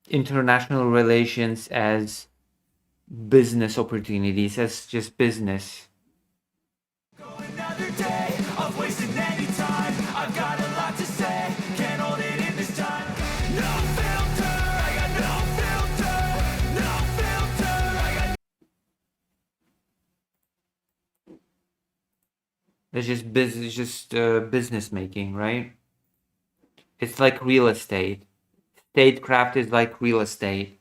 international relations as business opportunities, as just business. Another day of wasting any time. I've got a lot to say, can't hold it in this time. No filter, I got no filter. No filter, I got. It's just business, business making, right? It's like real estate. Statecraft is like real estate.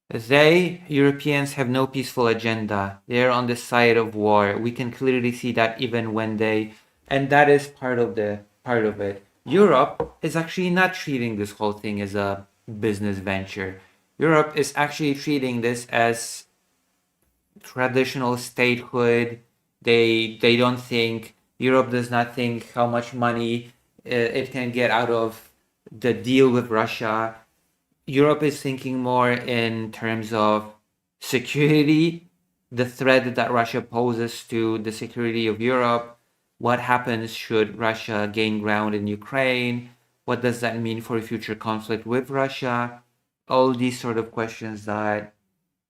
They, Europeans, have no peaceful agenda. They're on the side of war. We can clearly see that even when they, and that is part of it. Europe is actually not treating this whole thing as a business venture. Europe is actually treating this as traditional statehood. They don't think, Europe does not think how much money it can get out of the deal with Russia. Europe is thinking more in terms of security, the threat that Russia poses to the security of Europe. What happens should Russia gain ground in Ukraine? What does that mean for a future conflict with Russia? All these sort of questions that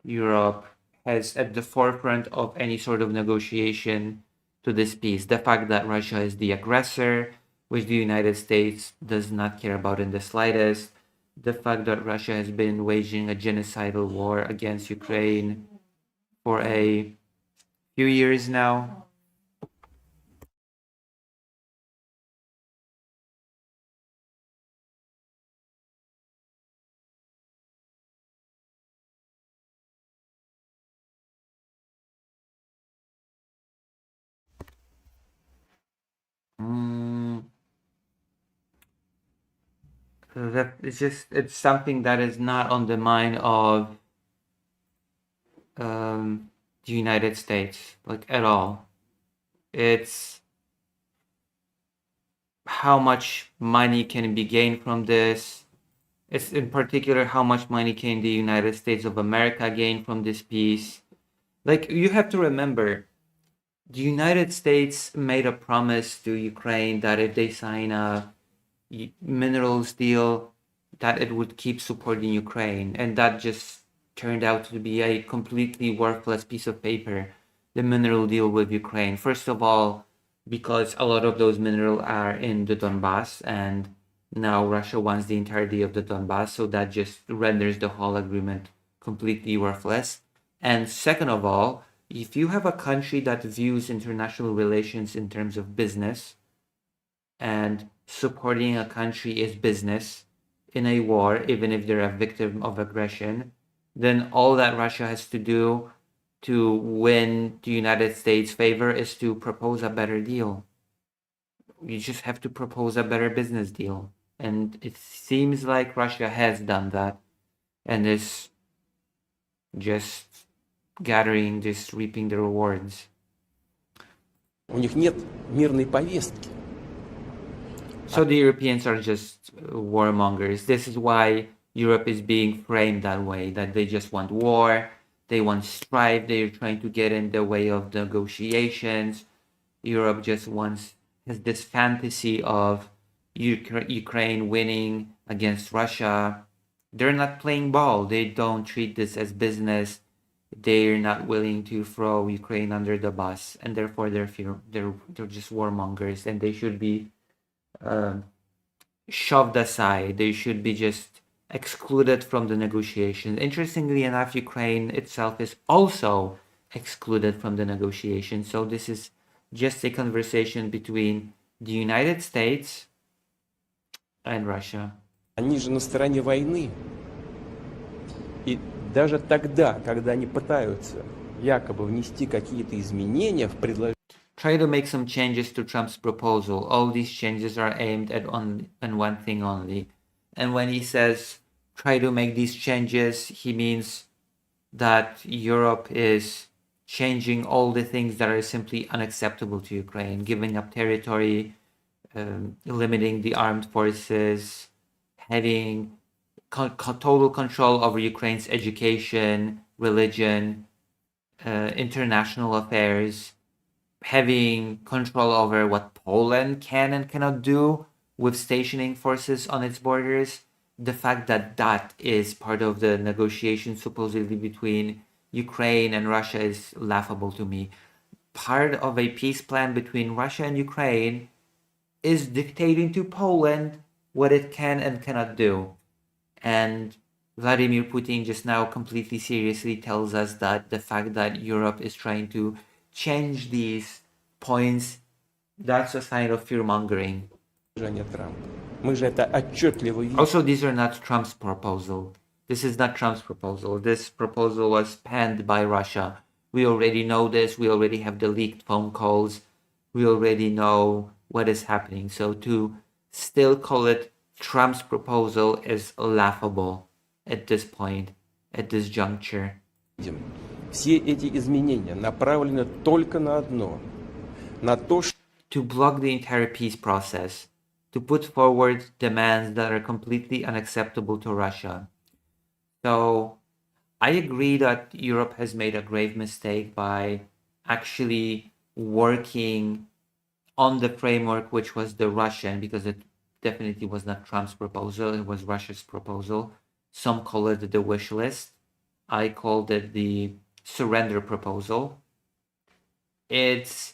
Europe has at the forefront of any sort of negotiation to this peace. The fact that Russia is the aggressor, which the United States does not care about in the slightest. The fact that Russia has been waging a genocidal war against Ukraine for a few years now. Mm, it's something that is not on the mind of the United States, like at all. It's how much money can be gained from this. It's in particular how much money can the United States of America gain from this peace. Like, you have to remember, the United States made a promise to Ukraine that if they sign a minerals deal, that it would keep supporting Ukraine, and that just turned out to be a completely worthless piece of paper, the mineral deal with Ukraine. First of all, because a lot of those minerals are in the Donbass, and now Russia wants the entirety of the Donbass, so that just renders the whole agreement completely worthless. And second of all, if you have a country that views international relations in terms of business, and supporting a country is business in a war, even if they're a victim of aggression, then all that Russia has to do to win the United States' favor is to propose a better deal. You just have to propose a better business deal. And it seems like Russia has done that and is just just reaping the rewards. У них нет мирной повестки. So the Europeans are just warmongers. This is why Europe is being framed that way, that they just want war, they want strife, they're trying to get in the way of negotiations. Europe just has this fantasy of Ukraine winning against Russia. They're not playing ball. They don't treat this as business. They're not willing to throw Ukraine under the bus, and therefore they're just warmongers, and they should be shoved aside. They should be just excluded from the negotiations. Interestingly enough, Ukraine itself is also excluded from the negotiations. So this is just a conversation between the United States and Russia. Они же на стороне войны. И даже тогда, когда они пытаются якобы внести какие-то изменения в предложение, try to make some changes to Trump's proposal. All these changes are aimed at one thing only. And when he says try to make these changes, he means that Europe is changing all the things that are simply unacceptable to Ukraine, giving up territory, limiting the armed forces, having total control over Ukraine's education, religion, international affairs, having control over what Poland can and cannot do with stationing forces on its borders. the fact that that is part of the negotiation supposedly between Ukraine and Russia is laughable to me. Part of a peace plan between Russia and Ukraine is dictating to Poland what it can and cannot do. And Vladimir Putin just now completely seriously tells us that the fact that Europe is trying to change these points, that's a sign of fear-mongering. Трампа. Мы же это отчетливо видим. Also, these are not Trump's proposal. This is not Trump's proposal. This proposal was panned by Russia. We already know this. We already have the leaked phone calls. We already know what is happening. So to still call it Trump's proposal is laughable at this point, at this juncture. Все эти изменения направлены только на одно, на то, что To block the entire peace process, to put forward demands that are completely unacceptable to Russia. So I agree that Europe has made a grave mistake by actually working on the framework which was the Russian, because it definitely was not Trump's proposal, it was Russia's proposal. Some call it the wish list. I called it the surrender proposal. It's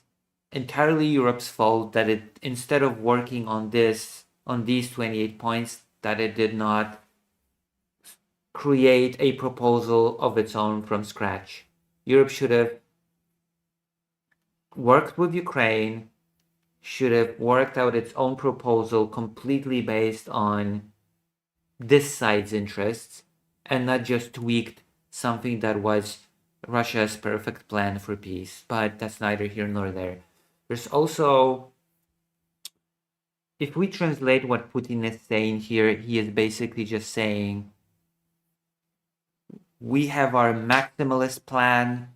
entirely Europe's fault that it, instead of working on these 28 points, that it did not create a proposal of its own from scratch. Europe should have worked with Ukraine, should have worked out its own proposal completely based on this side's interests, and not just tweaked something that was Russia's perfect plan for peace. But that's neither here nor there. There's also, if we translate what Putin is saying here, he is basically just saying, we have our maximalist plan,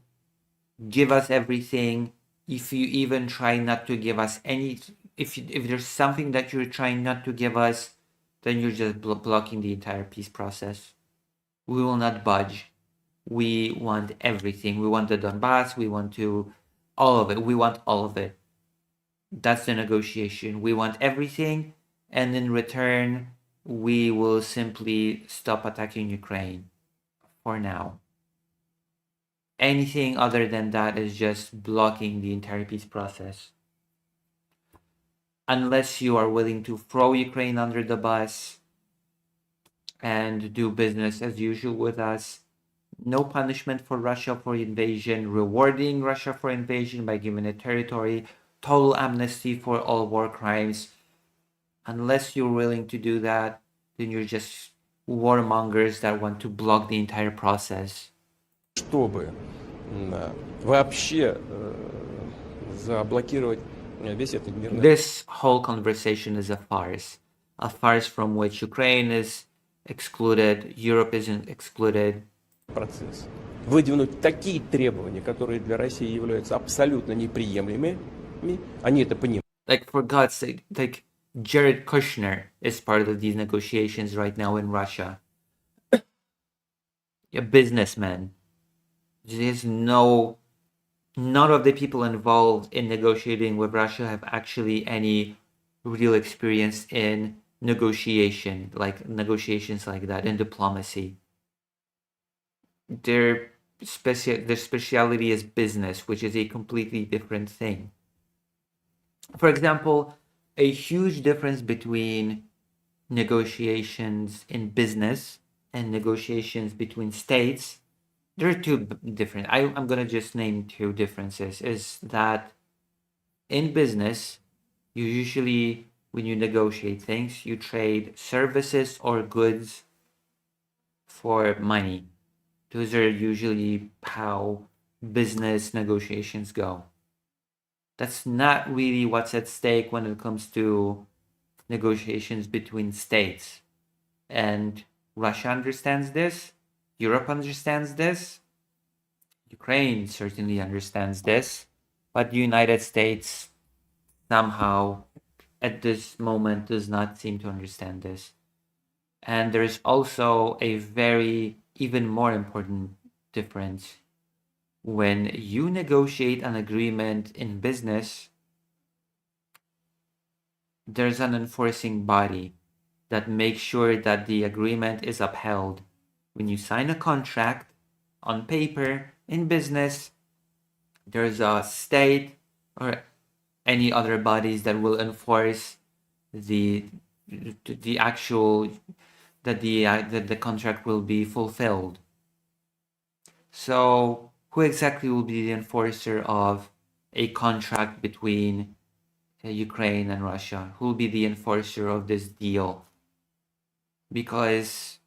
give us everything. If you even try not to give us any, if there's something that you're trying not to give us, then you're just blocking the entire peace process. We will not budge. We want everything. We want the Donbass. We want all of it. We want all of it. That's the negotiation. We want everything, and in return, we will simply stop attacking Ukraine for now. Anything other than that is just blocking the entire peace process. Unless you are willing to throw Ukraine under the bus and do business as usual with us, no punishment for Russia for invasion, rewarding Russia for invasion by giving it territory, total amnesty for all war crimes. Unless you're willing to do that, then you're just warmongers that want to block the entire process. чтобы вообще заблокировать весь этот мирный This whole conversation is a farce from which Ukraine is excluded, Europe isn't excluded. процесс. Выдвинуть такие требования, которые для России являются абсолютно неприемлемыми, они это понимают. Like, for God's sake, like, Jared Kushner is part of these negotiations right now in Russia. A businessman. There's none of the people involved in negotiating with Russia have actually any real experience in negotiations like that, in diplomacy. Their speciality is business, which is a completely different thing. For example, a huge difference between negotiations in business and negotiations between states, there are two different. I'm going to just name two differences. Is that in business, you usually, when you negotiate things, you trade services or goods for money. Those are usually how business negotiations go. That's not really what's at stake when it comes to negotiations between states. And Russia understands this. Europe understands this. Ukraine certainly understands this. But the United States somehow at this moment does not seem to understand this. And there's also a very, even more important difference. When you negotiate an agreement in business, there's an enforcing body. that make sure that the agreement is upheld. When you sign a contract on paper in business, there's a state or any other bodies that will enforce the actual that the contract will be fulfilled. So who exactly will be the enforcer of a contract between Ukraine and Russia? Who will be the enforcer of this deal? Because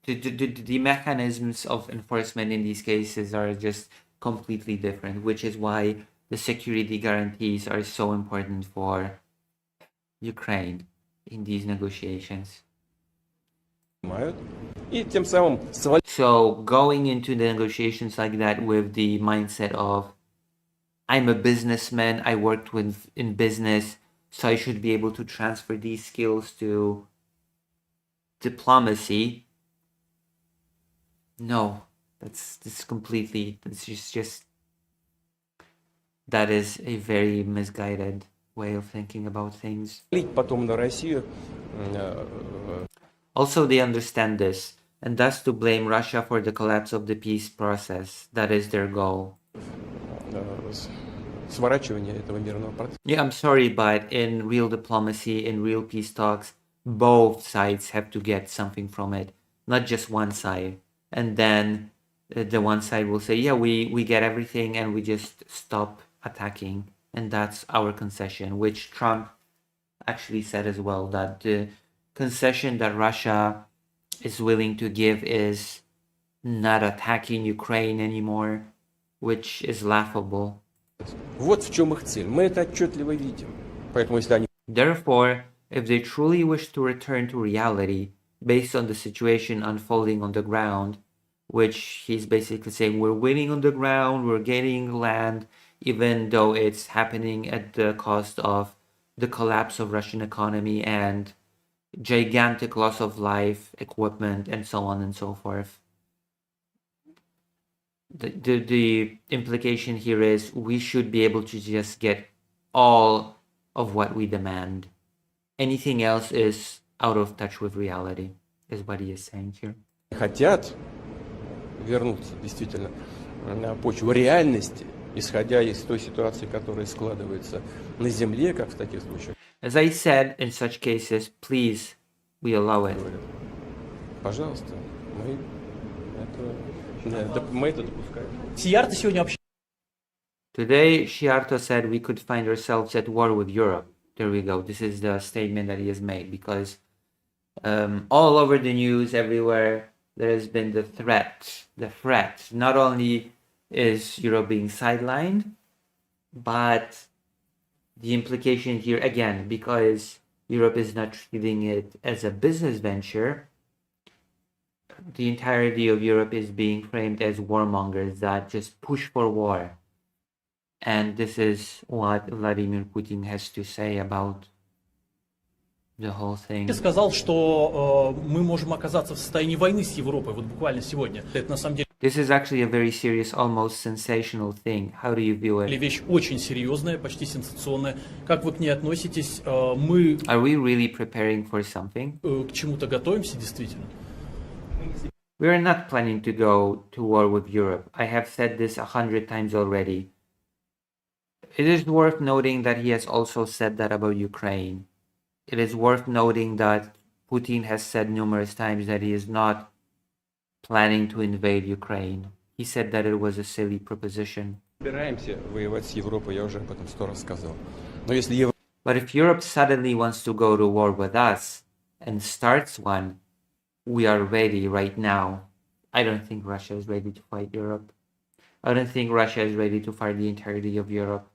the mechanisms of enforcement in these cases are just completely different, which is why the security guarantees are so important for Ukraine in these negotiations. И тем самым So going into the negotiations like that with the mindset of I'm a businessman, I worked in business, so I should be able to transfer these skills to diplomacy. No, that's just that is a very misguided way of thinking about things. потом на Россию. Also, they understand this, and thus to blame Russia for the collapse of the peace process. That is their goal. Сворачивание этого мирного процесса. Yeah, I'm sorry, but in real diplomacy, in real peace talks, both sides have to get something from it, not just one side. And then the one side will say, yeah, we get everything and we just stop attacking. And that's our concession, which Trump actually said as well, that the concession that Russia is willing to give is not attacking Ukraine anymore, which is laughable. Вот в чем их цель. Мы это отчетливо видим. Поэтому если они... Therefore, if they truly wish to return to reality based on the situation unfolding on the ground, which he's basically saying we're winning on the ground, we're gaining land, even though it's happening at the cost of the collapse of Russian economy and gigantic loss of life, equipment, and so on and so forth. The implication here is we should be able to just get all of what we demand. Anything else is out of touch with reality, is what he is saying here. хотят вернуться действительно на почву реальности, исходя из той ситуации, которая складывается на земле, как в таких случаях. As I said, in such cases, please, we allow it. Пожалуйста, мы это допускаем. Сиярто сегодня вообще... Today, Sciarto said we could find ourselves at war with Europe. There we go. This is the statement that he has made because all over the news, everywhere, there has been the threat. Not only is Europe being sidelined, but the implication here, again, because Europe is not treating it as a business venture, the entirety of Europe is being framed as warmongers that just push for war. And this is what Vladimir Putin has to say about the whole thing. сказал, что мы можем оказаться в состоянии войны с Европой, вот буквально сегодня. Это на самом деле This is actually a very serious, almost sensational thing. How do you view it? вещь очень серьезная, почти сенсационная. Как вы к ней относитесь? Мы Are we really preparing for something? к чему-то готовимся, действительно. We are not planning to go to war with Europe. I have said this 100 times already. It is worth noting that he has also said that about Ukraine. It is worth noting that Putin has said numerous times that he is not planning to invade Ukraine. He said that it was a silly proposition. Собираемся воевать с Европой, я уже об этом 100 раз сказал. Но если Европа... But if Europe suddenly wants to go to war with us and starts one, we are ready right now. I don't think Russia is ready to fight Europe. I don't think Russia is ready to fight the entirety of Europe.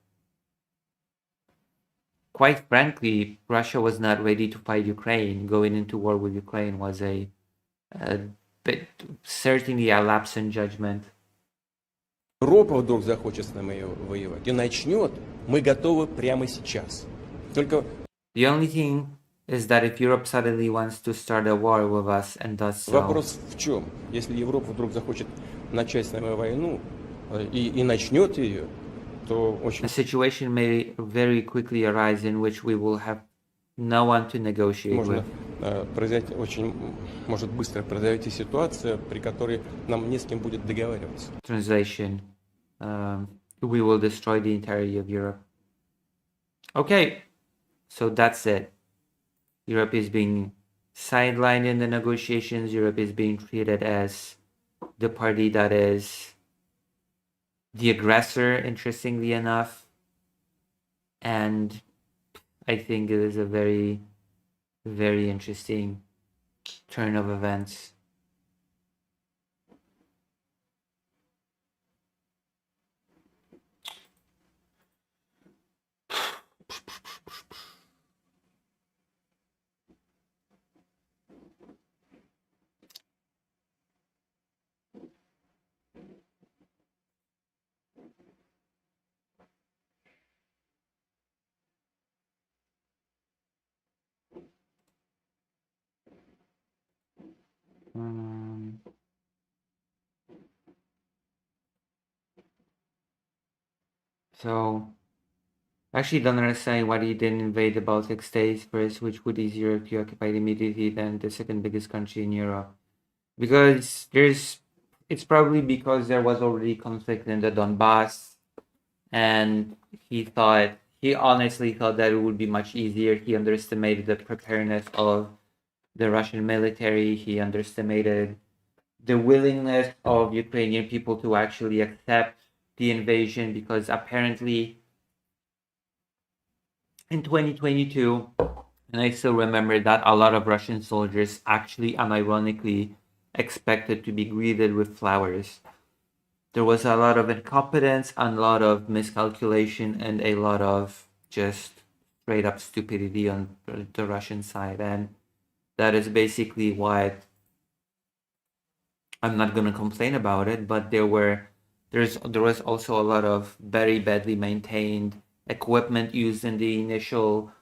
Quite frankly, Russia was not ready to fight Ukraine. Going into war with Ukraine was a bit, certainly a lapse in judgment. Европа вдруг захочет с нами воевать и начнет, мы готовы прямо сейчас. Только... The only thing is that if Europe suddenly wants to start a war with us and does so, Вопрос в чем? Если Европа вдруг захочет начать с нами войну и начнет ее, то очень... a situation may very quickly arise in which we will have No one to negotiate Можно with. произойти очень, может быстро произойти ситуация, при которой нам не с кем будет договариваться. Translation. We will destroy the entirety of Europe. Okay, so that's it. Europe is being sidelined in the negotiations. Europe is being treated as the party that is the aggressor, interestingly enough. And I think it is a very, very interesting turn of events. So, I actually don't understand why he didn't invade the Baltic states first, which would ease Europe to occupy immediately than the second biggest country in Europe. Because it's probably because there was already conflict in the Donbass, and he honestly thought that it would be much easier. He underestimated the preparedness of the Russian military. He underestimated the willingness of Ukrainian people to actually accept the invasion, because apparently in 2022, and I still remember that a lot of Russian soldiers actually unironically expected to be greeted with flowers. There was a lot of incompetence, and a lot of miscalculation, and a lot of just straight up stupidity on the Russian side. And that is basically what I'm not gonna complain about it, but there was also a lot of very badly maintained equipment used in the initial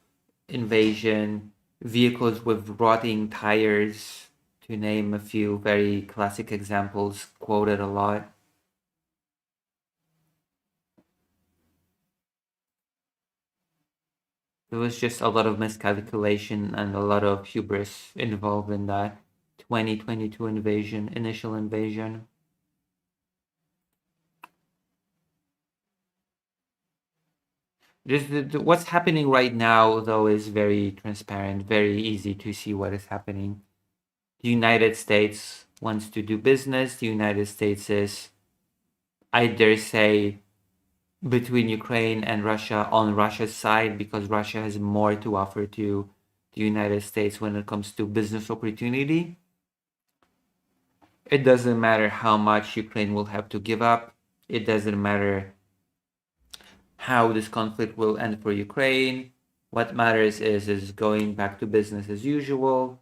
invasion, vehicles with rotting tires, to name a few very classic examples quoted a lot. There was just a lot of miscalculation and a lot of hubris involved in that 2022 initial invasion. What's happening right now, though, is very transparent, very easy to see what is happening. The United States wants to do business. The United States is, I dare say, between Ukraine and Russia, on Russia's side, because Russia has more to offer to the United States when it comes to business opportunity. It doesn't matter how much Ukraine will have to give up. It doesn't matter how this conflict will end for Ukraine. What matters is going back to business as usual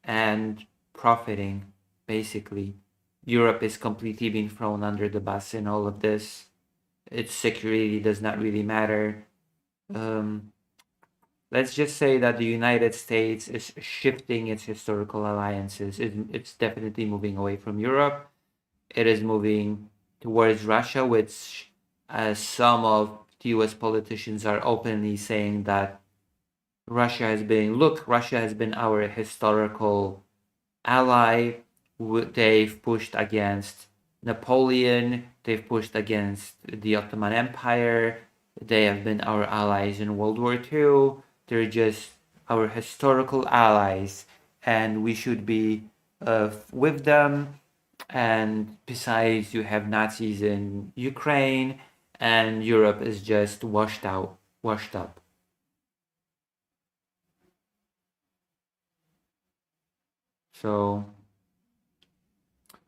and profiting, basically. Europe is completely being thrown under the bus in all of this. Its security does not really matter. Let's just say that the United States is shifting its historical alliances. It's definitely moving away from Europe. It is moving towards Russia, which some of the US politicians are openly saying that Russia has been our historical ally. They've pushed against Napoleon, they've pushed against the Ottoman Empire, they have been our allies in World War II, they're just our historical allies, and we should be with them. And besides, you have Nazis in Ukraine, and Europe is just washed up. So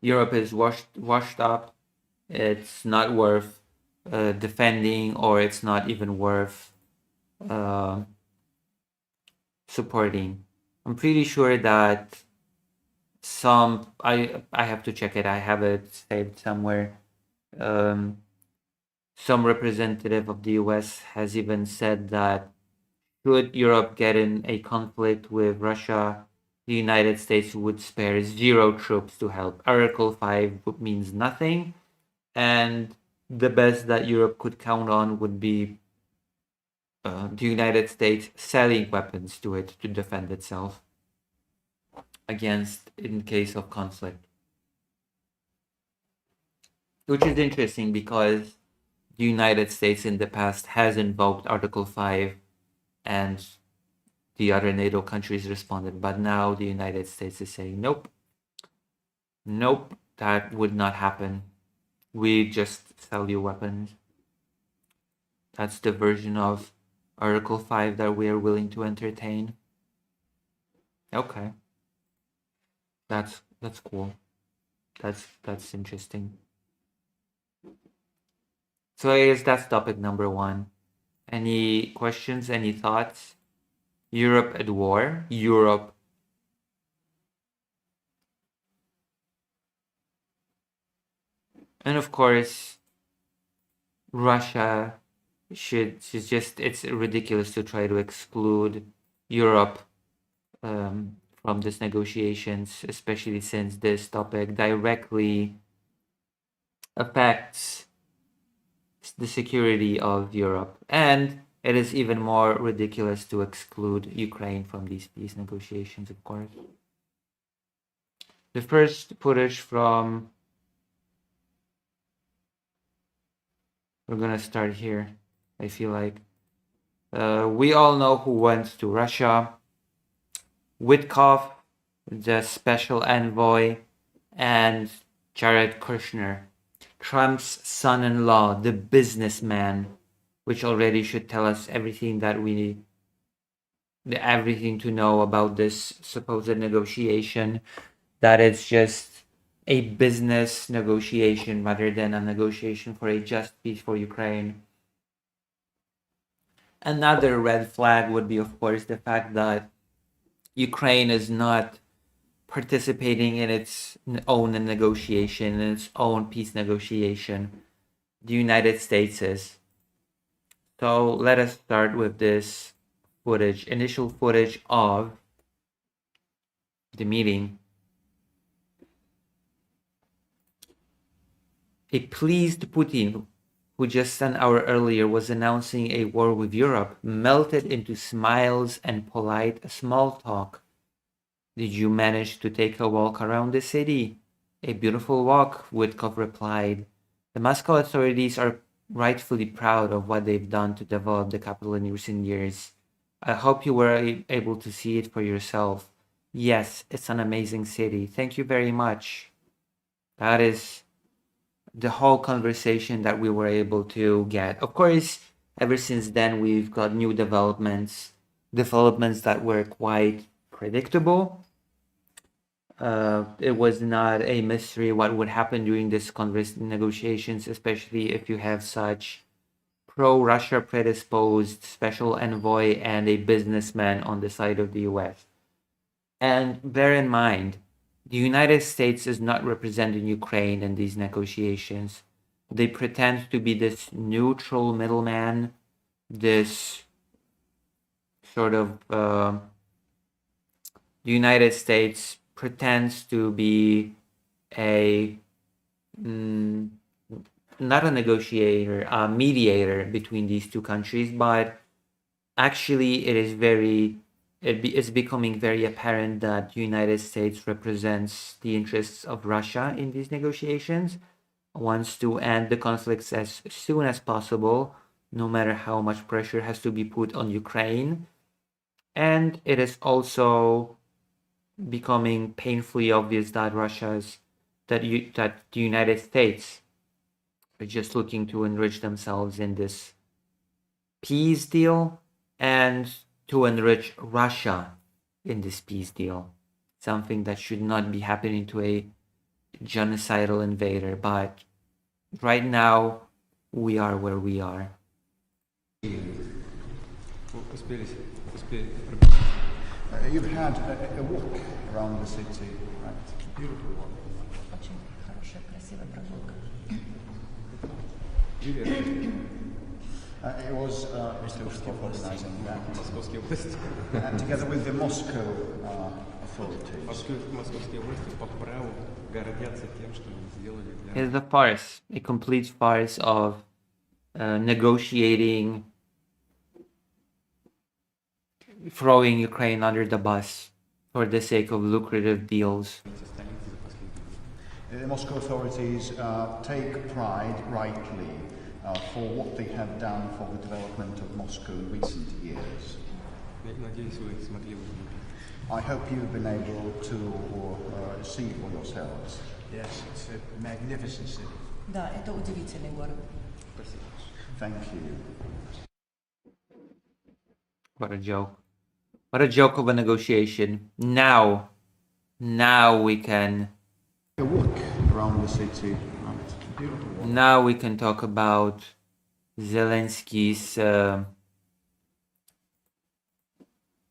Europe is washed up. It's not worth defending, or it's not even worth supporting. I'm pretty sure that I have to check it. I have it saved somewhere. Some representative of the US has even said that should Europe get in a conflict with Russia, the United States would spare 0 troops to help. Article 5 means nothing, and the best that Europe could count on would be the United States selling weapons to it to defend itself against in case of conflict. Which is interesting because the United States in the past has invoked Article 5 and the other NATO countries responded, but now the United States is saying, nope, nope, that would not happen. We just sell you weapons. That's the version of Article 5 that we are willing to entertain. Okay. That's cool. That's interesting. So I guess that's topic number 1. Any questions, any thoughts? Europe at war. Europe. And of course, Russia it's ridiculous to try to exclude Europe from these negotiations, especially since this topic directly affects the security of Europe. And it is even more ridiculous to exclude Ukraine from these peace negotiations, of course. The first footage from... We're gonna start here, I feel like. We all know who went to Russia. Witkoff, the special envoy, and Jared Kushner, Trump's son-in-law, the businessman, which already should tell us everything that we need, everything to know about this supposed negotiation, that it's just a business negotiation rather than a negotiation for a just peace for Ukraine. Another red flag would be, of course, the fact that Ukraine is not participating in its own negotiation, in its own peace negotiation. The United States is. So let us start with this footage, initial footage of the meeting. A pleased Putin, who just an hour earlier was announcing a war with Europe, melted into smiles and polite small talk. Did you manage to take a walk around the city? A beautiful walk, Witkoff replied. The Moscow authorities are rightfully proud of what they've done to develop the capital in recent years. I hope you were able to see it for yourself. Yes, it's an amazing city. Thank you very much. That is the whole conversation that we were able to get. Of course, ever since then, we've got new developments that were quite predictable. It was not a mystery what would happen during this negotiations, especially if you have such pro-Russia predisposed special envoy and a businessman on the side of the US. And bear in mind, the United States is not representing Ukraine in these negotiations. They pretend to be this neutral middleman, this sort of... the United States pretends to be not a negotiator, a mediator between these two countries, but actually it's becoming very apparent that the United States represents the interests of Russia in these negotiations, wants to end the conflicts as soon as possible, no matter how much pressure has to be put on Ukraine. And it is also becoming painfully obvious that that the United States are just looking to enrich themselves in this peace deal and to enrich Russia in this peace deal. Something that should not be happening to a genocidal invader, but right now we are where we are. You've had a walk around the city, right? Beautiful walk. Очень хорошая, красивая прогулка. It was Mr. Uskov organizing that, and together with the Moscow authorities. It's a farce, a complete farce of negotiating throwing Ukraine under the bus for the sake of lucrative deals. The Moscow authorities take pride, rightly, for what they have done for the development of Moscow in recent years. I hope you've been able to see for yourselves. Yes, it's a magnificent city. Да, это удивительный город. Thank you. What a joke. What a joke of a negotiation. Now we can A walk around the city. It's a beautiful walk. Now we can talk about Zelensky's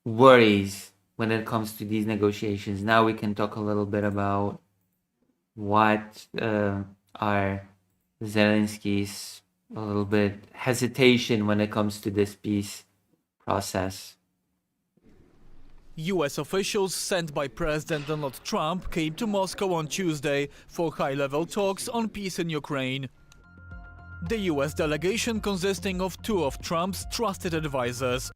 worries when it comes to these negotiations. Now we can talk a little bit about what are Zelensky's a little bit hesitation when it comes to this peace process. US officials sent by President Donald Trump came to Moscow on Tuesday for high-level talks on peace in Ukraine. The US delegation consisting of two of Trump's trusted advisors.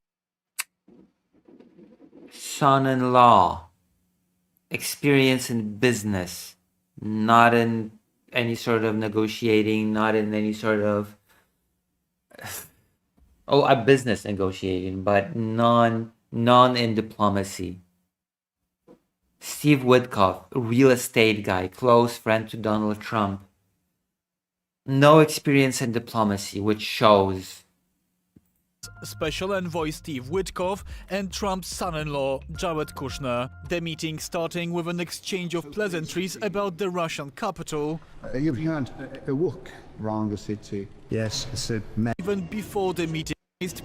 Son-in-law, experience in business, not in any sort of negotiating, not in any sort of a business negotiating, but none in diplomacy. Steve Witkoff, real estate guy, close friend to Donald Trump. No experience in diplomacy, which shows. Special envoy Steve Witkoff and Trump's son-in-law Jared Kushner. The meeting starting with an exchange of pleasantries about the Russian capital. You've had a walk around the city. Yes, it's a Even before the meeting,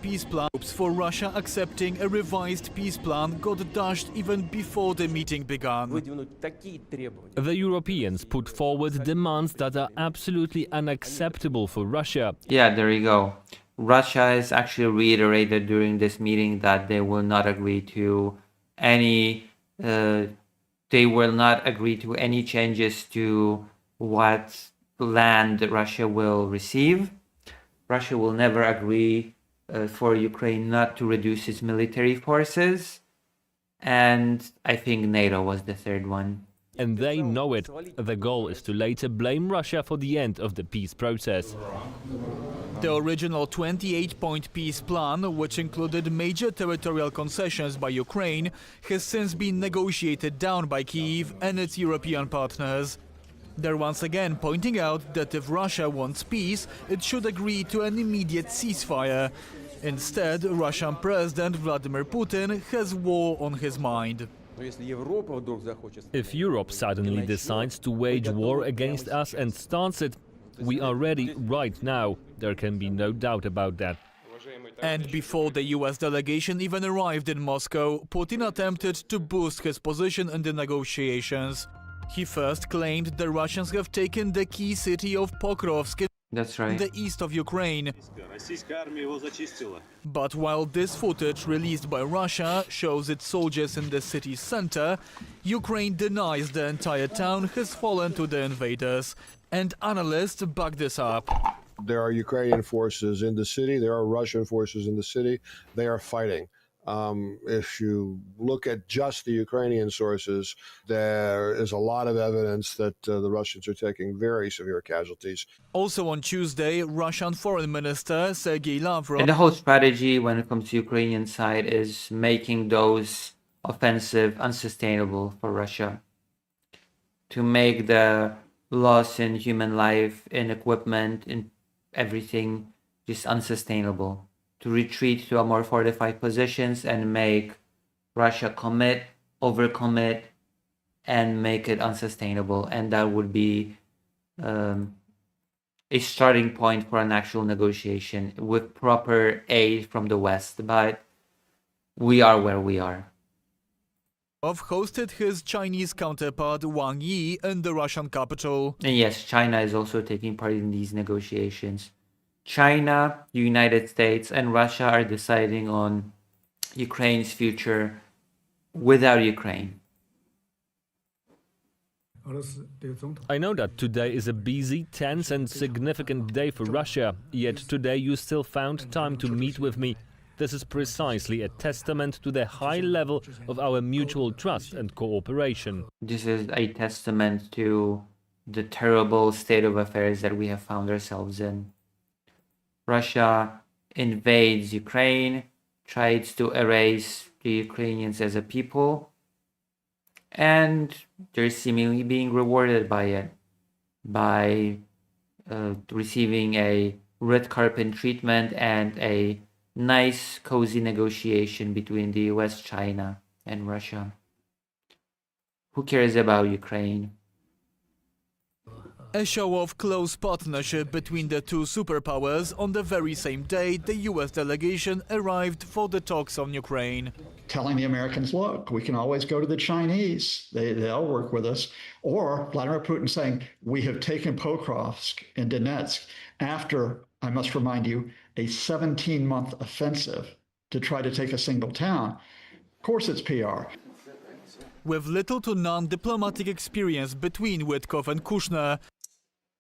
peace plan hopes for Russia accepting a revised peace plan got dashed even before the meeting began. Выдвинуть такие требования. The Europeans put forward demands that are absolutely unacceptable for Russia. Yeah, there you go. Russia has actually reiterated during this meeting that they will not agree to any changes to what land Russia will receive. Russia will never agree for Ukraine not to reduce its military forces. And I think NATO was the third one. And they know it. The goal is to later blame Russia for the end of the peace process. The original 28-point peace plan, which included major territorial concessions by Ukraine, has since been negotiated down by Kyiv and its European partners. They're once again pointing out that if Russia wants peace, it should agree to an immediate ceasefire. Instead, Russian President Vladimir Putin has war on his mind. If Europe suddenly decides to wage war against us and starts it, we are ready right now. There can be no doubt about that. And before the US delegation even arrived in Moscow, Putin attempted to boost his position in the negotiations. He first claimed the Russians have taken the key city of Pokrovsk That's in right. the east of Ukraine. But while this footage released by Russia shows its soldiers in the city's center, Ukraine denies the entire town has fallen to the invaders. And analysts back this up. There are Ukrainian forces in the city. There are Russian forces in the city. They are fighting. If you look at just the Ukrainian sources, there is a lot of evidence that the Russians are taking very severe casualties. Also on Tuesday, Russian Foreign Minister Sergei Lavrov And the whole strategy when it comes to Ukrainian side is making those offensive unsustainable for Russia. To make the loss in human life, in equipment, in everything just unsustainable. To retreat to a more fortified positions and make Russia commit, overcommit, and make it unsustainable. And that would be a starting point for an actual negotiation with proper aid from the West. But we are where we are. hosted his Chinese counterpart Wang Yi in the Russian capital. And yes, China is also taking part in these negotiations. China, the United States, and Russia are deciding on Ukraine's future without Ukraine. I know that today is a busy, tense and significant day for Russia, yet today you still found time to meet with me. This is precisely a testament to the high level of our mutual trust and cooperation. This is a testament to the terrible state of affairs that we have found ourselves in. Russia invades Ukraine, tries to erase the Ukrainians as a people, and they're seemingly being rewarded by it, by receiving a red carpet treatment and a nice, cozy negotiation between the US, China, and Russia. Who cares about Ukraine? A show of close partnership between the two superpowers on the very same day the US delegation arrived for the talks on Ukraine. Telling the Americans, look, we can always go to the Chinese. They'll work with us. Or Vladimir Putin saying, we have taken Pokrovsk and Donetsk after, I must remind you, a 17-month offensive to try to take a single town. Of course it's PR. With little to none diplomatic experience between Witkoff and Kushner,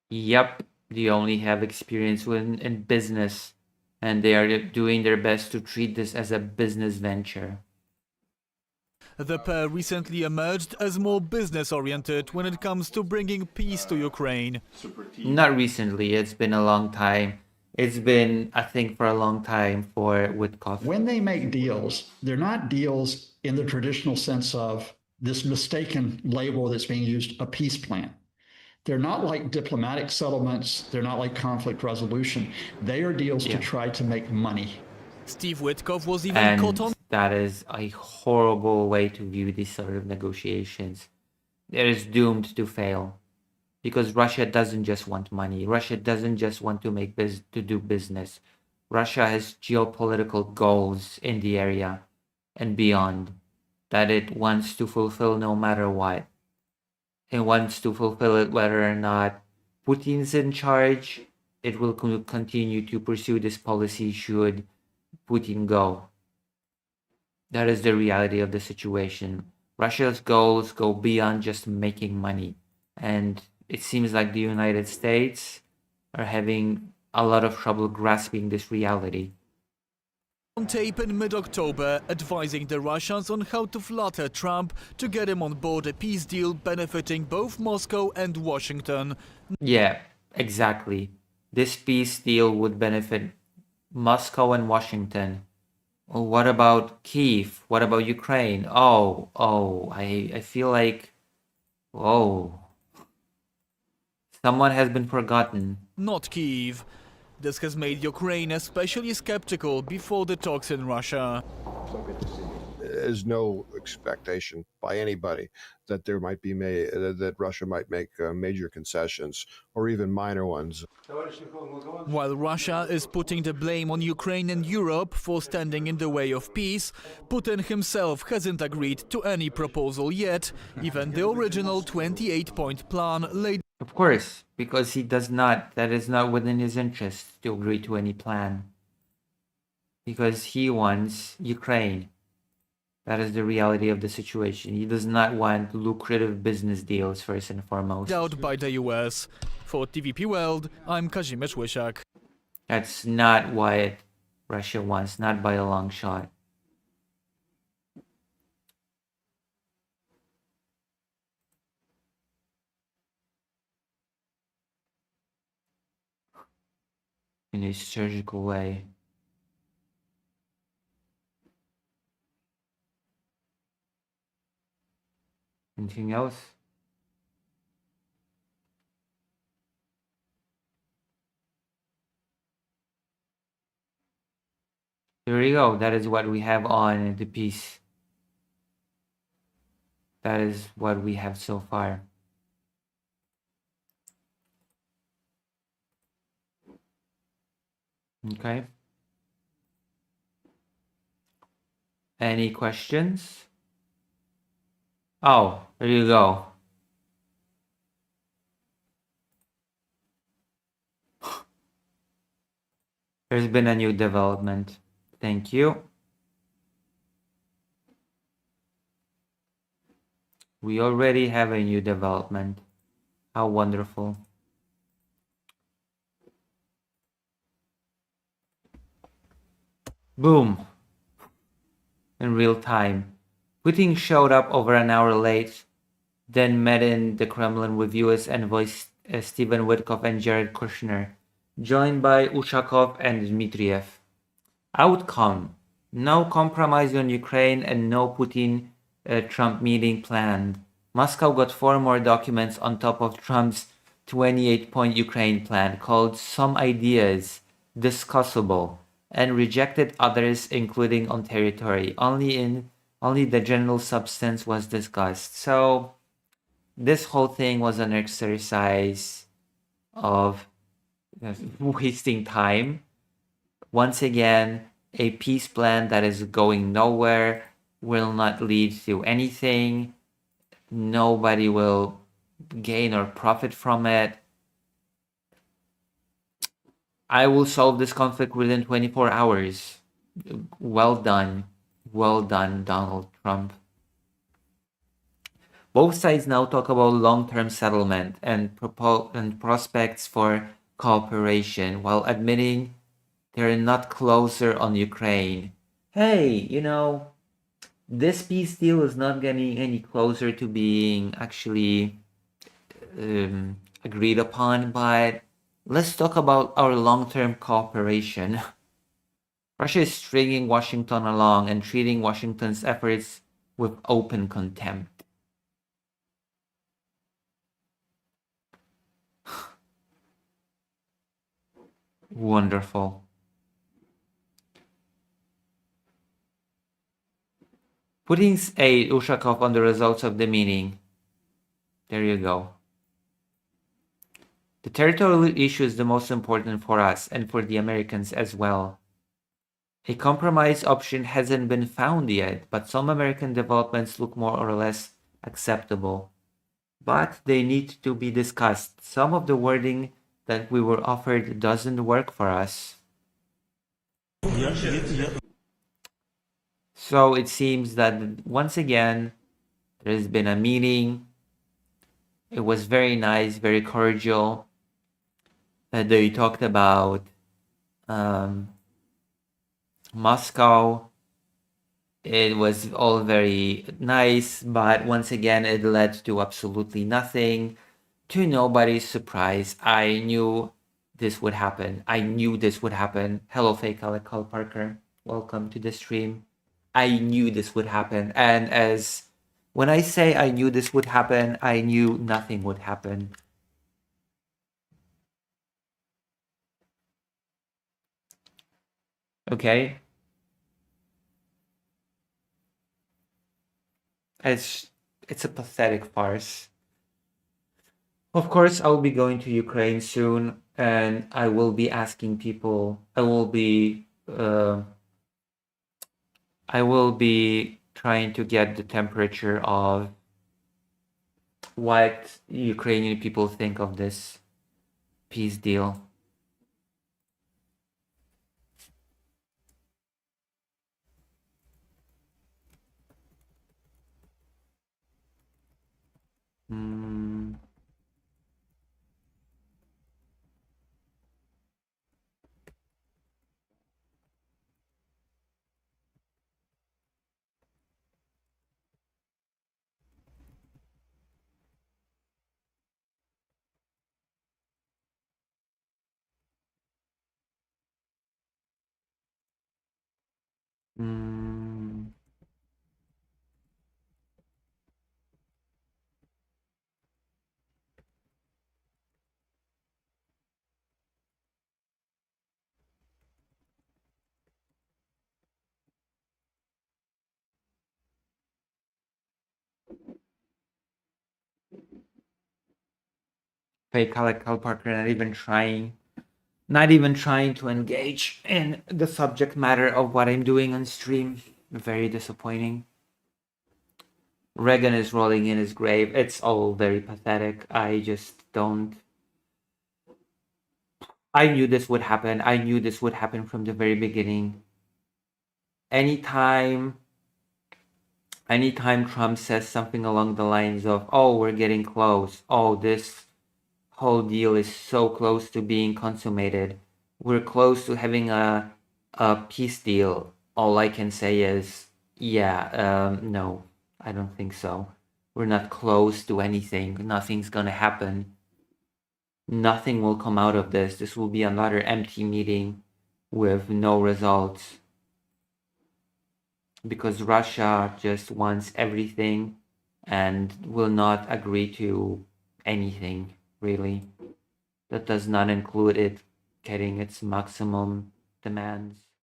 Yep, they only have experience in business, and they are doing their best to treat this as a business venture. the pair recently emerged as more business-oriented when it comes to bringing peace to Ukraine. Not recently, it's been a long time. It's been, I think, for a long time for Witkoff. When they make deals, they're not deals in the traditional sense of this mistaken label that's being used, a peace plan. They're not like diplomatic settlements. They're not like conflict resolution. They are deals to try to make money. Steve Witkoff was even caught on. That is a horrible way to view these sort of negotiations. It is doomed to fail. Because Russia doesn't just want money. Russia doesn't just want to do business. Russia has geopolitical goals in the area and beyond that it wants to fulfill no matter what. It wants to fulfill it whether or not Putin's in charge. It will continue to pursue this policy should Putin go. That is the reality of the situation. Russia's goals go beyond just making money. And it seems like the United States are having a lot of trouble grasping this reality. On tape in mid-October, advising the Russians on how to flatter Trump to get him on board a peace deal benefiting both Moscow and Washington. Yeah, exactly. This peace deal would benefit Moscow and Washington. What about Kiev? What about Ukraine? I feel like, someone has been forgotten. Not Kyiv. This has made Ukraine especially skeptical before the talks in Russia. There's no expectation by anybody that there might be that Russia might make major concessions or even minor ones. While Russia is putting the blame on Ukraine and Europe for standing in the way of peace, Putin himself hasn't agreed to any proposal yet, even the original 28-point plan laid. Of course, because he does not, that is not within his interest to agree to any plan. Because he wants Ukraine. That is the reality of the situation. He does not want lucrative business deals first and foremost. Out by the US. For TVP World, I'm Kazimierz Łysiak. That's not what Russia wants, not by a long shot. In a surgical way. Anything else? There we go. That is what we have on the piece. That is what we have so far. Okay. Any questions? Oh, there you go. There's been a new development. Thank you. We already have a new development. How wonderful. Boom. in real time. Putin showed up over an hour late, then met in the Kremlin with US envoys Stephen Witkoff and Jared Kushner, joined by Ushakov and Dmitriev. Outcome: no compromise on Ukraine and no Putin-Trump meeting planned. Moscow got 4 more documents on top of Trump's 28-point Ukraine plan, called some ideas discussable, and rejected others, including on territory. Only the general substance was discussed. So this whole thing was an exercise of wasting time. Once again, a peace plan that is going nowhere, will not lead to anything. Nobody will gain or profit from it. I will solve this conflict within 24 hours. Well done. Well done, Donald Trump. Both sides now talk about long-term settlement and prospects for cooperation, while admitting they're not closer on Ukraine. Hey, this peace deal is not getting any closer to being actually agreed upon, but let's talk about our long-term cooperation. Russia is stringing Washington along and treating Washington's efforts with open contempt. Wonderful. Putin's aide Ushakov on the results of the meeting. There you go. The territorial issue is the most important for us and for the Americans as well. A compromise option hasn't been found yet, but some American developments look more or less acceptable. But they need to be discussed. Some of the wording that we were offered doesn't work for us. So it seems that once again, there has been a meeting. It was very nice, very cordial. They talked about Moscow. It was all very nice, but once again, it led to absolutely nothing. To nobody's surprise, I knew this would happen. I knew this would happen. Hello, fake Alec Carl Parker. Welcome to the stream. I knew this would happen. And when I say I knew this would happen, I knew nothing would happen. Okay? It's a pathetic farce. Of course, I'll be going to Ukraine soon, and I will be asking people. I will be trying to get the temperature of what Ukrainian people think of this peace deal. Fake Alec Carl Parker not even trying to engage in the subject matter of what I'm doing on stream. Very disappointing. Reagan is rolling in his grave. It's all very pathetic. I just don't. I knew this would happen. I knew this would happen from the very beginning. Anytime Trump says something along the lines of, oh, we're getting close. Oh, this whole deal is so close to being consummated. We're close to having a peace deal. All I can say is, Yeah, no, I don't think so. We're not close to anything. Nothing's gonna happen. Nothing will come out of this. This will be another empty meeting with no results. Because Russia just wants everything and will not agree to anything, really. That does not include it getting its maximum demands.